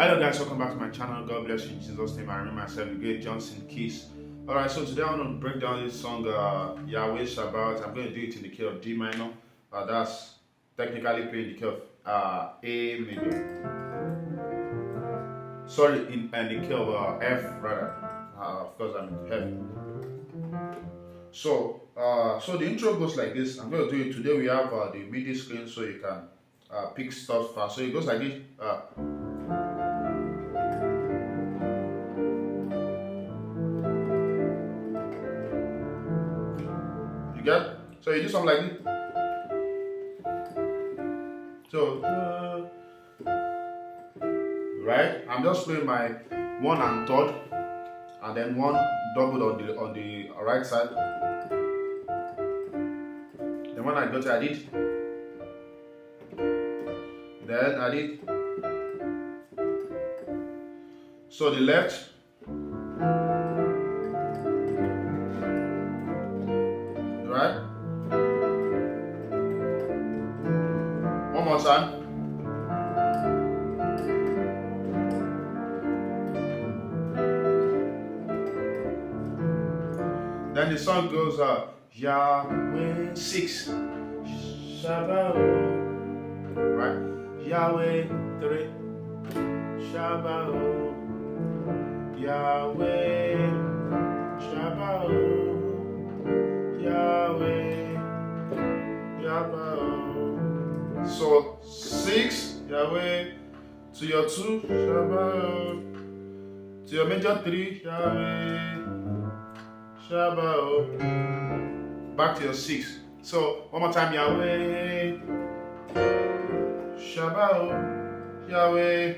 Hello guys, welcome back to my channel. God bless you in Jesus' name. I remember myself, the great Johnsonkeyz. Alright, so today I'm going to break down this song, Yahweh Sabaoth. I'm going to do it in the key of D minor. That's technically playing the key of A major. Sorry, in the key of F rather. Of course, I'm in F. So the intro goes like this. I'm going to do it today. We have the MIDI screen so you can pick stuff fast. So it goes like this. You get? So you do something like this. So right, I'm just playing my 1 and 3rd, and then 1 doubled on the right side. Then when I got it, I did. Then I did. So the left. Right? One more time. Then the song goes Yahweh 6 Sabaoth, right? Yahweh 3 Sabaoth, Yahweh Sabaoth, Yahweh Sabaoth. So 6 Yahweh to your 2 Sabaoth, to your major 3 Yahweh Sabaoth, back to your 6. So one more time, Yahweh Sabaoth, Yahweh.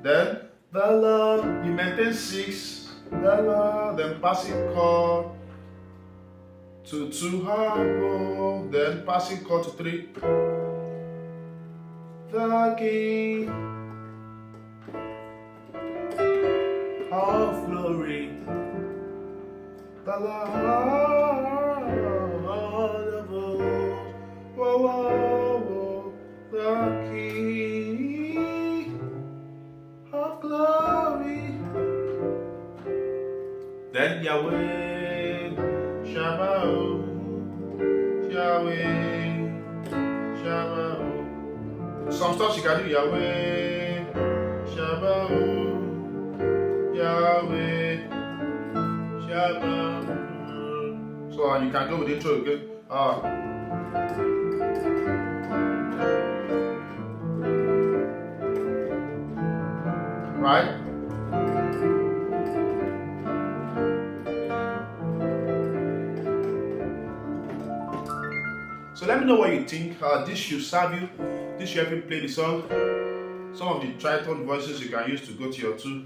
Then the Lord, you maintain 6, the Lord, then passing chord to 2 harp, then passing chord to 3. The King of glory, the Lord of hosts, whoa, whoa, whoa, the King of glory. Then Yahweh Sabaoth, Yahweh Sabaoth. Some stuff you can do, Yahweh Sabaoth, Yahweh Sabaoth. So you can go with the intro again. Right? So let me know what you think. This should serve you. This should help you play the song. Some of the tritone voices you can use to go to your 2.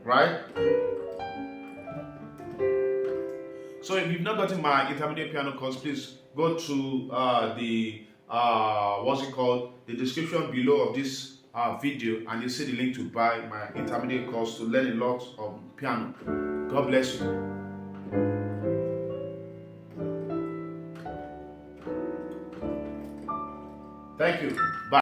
Right? So if you've not gotten my intermediate piano course, please go to the the description below of this video, and you'll see the link to buy my intermediate course to learn a lot of piano. God bless you. Thank you.